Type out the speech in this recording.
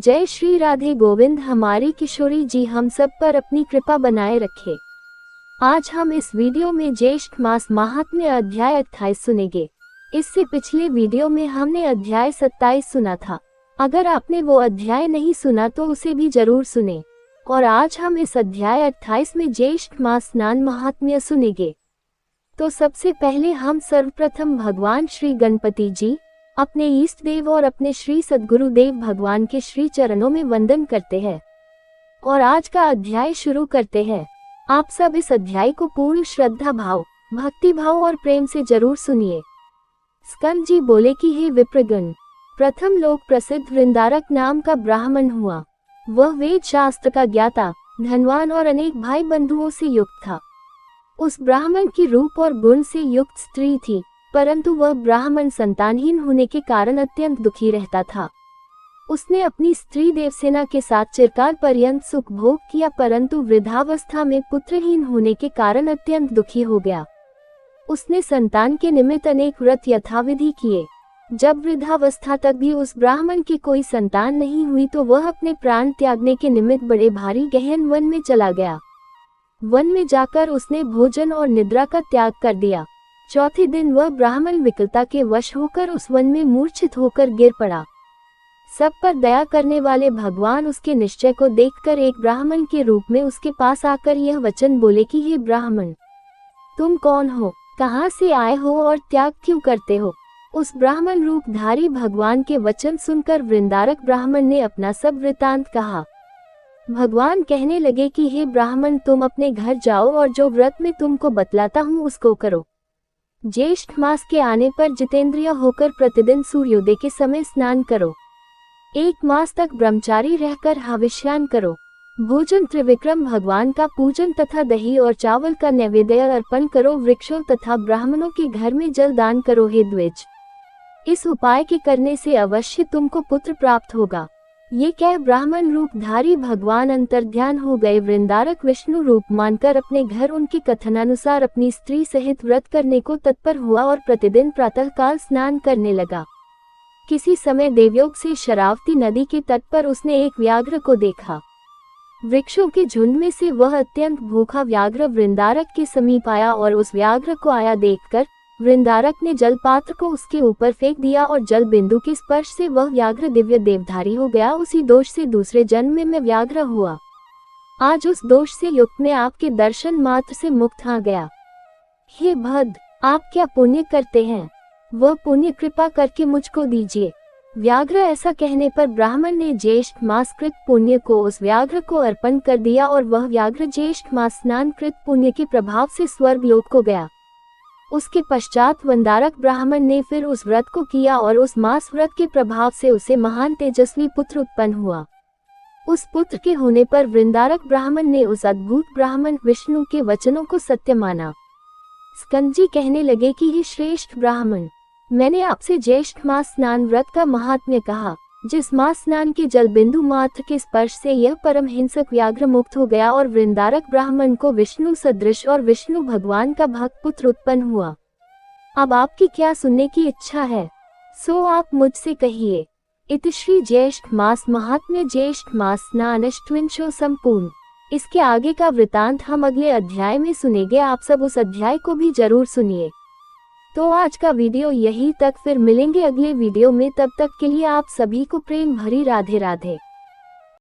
जय श्री राधे गोविंद। हमारी किशोरी जी हम सब पर अपनी कृपा बनाए रखे। आज हम इस वीडियो में ज्येष्ठ मास महात्म्य अध्याय 28 सुनेंगे। इससे पिछले वीडियो में हमने अध्याय 27 सुना था। अगर आपने वो अध्याय नहीं सुना तो उसे भी जरूर सुने। और आज हम इस अध्याय 28 में ज्येष्ठ मास स्नान महात्म्य सुनेंगे। तो सबसे पहले हम सर्वप्रथम भगवान श्री गणपति जी, अपने इष्ट देव और अपने श्री सद्गुरुदेव भगवान के श्री चरणों में वंदन करते हैं और आज का अध्याय शुरू करते हैं। आप सब इस अध्याय को पूर्ण श्रद्धा भाव, भक्ति भाव और प्रेम से जरूर सुनिए। स्कंद जी बोले कि हे विप्रगण, प्रथम लोक प्रसिद्ध वृंदारक नाम का ब्राह्मण हुआ। वह वेद शास्त्र का ज्ञाता, धनवान और अनेक भाई बंधुओं से युक्त था। उस ब्राह्मण की रूप और गुण से युक्त स्त्री थी, परंतु वह ब्राह्मण संतानहीन होने के कारण अत्यंत दुखी रहता था। उसने अपनी स्त्री देवसेना के साथ चिरकाल पर्यंत सुख भोग किया, परंतु वृद्धावस्था में पुत्रहीन होने के कारण अत्यंत दुखी हो गया। उसने संतान के निमित्त अनेक व्रत यथाविधि किए। जब वृद्धावस्था तक भी उस ब्राह्मण की कोई संतान नहीं हुई तो वह अपने प्राण त्यागने के निमित्त बड़े भारी गहन वन में चला गया। वन में जाकर उसने भोजन और निद्रा का त्याग कर दिया। चौथे दिन वह ब्राह्मण विकलता के वश होकर उस वन में मूर्छित होकर गिर पड़ा। सब पर दया करने वाले भगवान उसके निश्चय को देखकर एक ब्राह्मण के रूप में उसके पास आकर यह वचन बोले कि हे ब्राह्मण, तुम कौन हो, कहाँ से आए हो और त्याग क्यों करते हो। उस ब्राह्मण रूपधारी भगवान के वचन सुनकर वृंदारक ब्राह्मण ने अपना सब वृतांत कहा। भगवान कहने लगे कि हे ब्राह्मण, तुम अपने घर जाओ और जो व्रत मैं तुमको बतलाता हूँ उसको करो। ज्येष्ठ मास के आने पर जितेंद्रिय होकर प्रतिदिन सूर्योदय के समय स्नान करो। 1 मास तक ब्रह्मचारी रहकर हविष्यान करो। भोजन त्रिविक्रम भगवान का पूजन तथा दही और चावल का नैवेद्य अर्पण करो। वृक्षों तथा ब्राह्मणों के घर में जल दान करो। हे द्विज, इस उपाय के करने से अवश्य तुमको पुत्र प्राप्त होगा। ये कह ब्राह्मण रूपधारी भगवान अंतर्ध्यान हो गए। वृंदारक विष्णु रूप मानकर अपने घर उनके कथनानुसार अपनी स्त्री सहित व्रत करने को तत्पर हुआ और प्रतिदिन प्रातःकाल स्नान करने लगा। किसी समय देवयोग से शरावती नदी के तट पर उसने एक व्याघ्र को देखा। वृक्षों के झुंड में से वह अत्यंत भूखा व्याघ्र वृंदारक के समीप आया और उस व्याघ्र को आया देखकर वृंदारक ने जल पात्र को उसके ऊपर फेंक दिया और जल बिंदु के स्पर्श से वह व्याघ्र दिव्य देवधारी हो गया। उसी दोष से दूसरे जन्म में मैं व्याघ्र हुआ। आज उस दोष से युक्त मैं आपके दर्शन मात्र से मुक्त हो गया। हे भद्र, आप क्या पुण्य करते हैं, वह पुण्य कृपा करके मुझको दीजिए। व्याघ्र ऐसा कहने पर ब्राह्मण ने ज्येष्ठ मास कृत पुण्य को उस व्याघ्र को अर्पण कर दिया और वह व्याघ्र ज्येष्ठ मास स्नान कृत पुण्य के प्रभाव से स्वर्ग लोक को गया। उसके पश्चात वंदारक ब्राह्मण ने फिर उस व्रत को किया और उस मास व्रत के प्रभाव से उसे महान तेजस्वी पुत्र उत्पन्न हुआ। उस पुत्र के होने पर वृंदारक ब्राह्मण ने उस अद्भुत ब्राह्मण विष्णु के वचनों को सत्य माना। स्कंद जी कहने लगे कि हे श्रेष्ठ ब्राह्मण, मैंने आपसे ज्येष्ठ मास स्नान व्रत का महात्म्य कहा। जिस मास स्नान के जल बिंदु मात्र के स्पर्श से यह परम हिंसक व्याघ्र मुक्त हो गया और वृंदारक ब्राह्मण को विष्णु सदृश और विष्णु भगवान का भक्त पुत्र उत्पन्न हुआ। अब आपकी क्या सुनने की इच्छा है, सो आप मुझसे कहिए। इति श्री ज्येष्ठ मास महात्म्य ज्येष्ठ मास स्नान अष्टविंशो संपूर्ण। इसके आगे का वृतांत हम अगले अध्याय में सुनेंगे। आप सब उस अध्याय को भी जरूर सुनिए। तो आज का वीडियो यहीं तक, फिर मिलेंगे अगले वीडियो में। तब तक के लिए आप सभी को प्रेम भरी राधे राधे।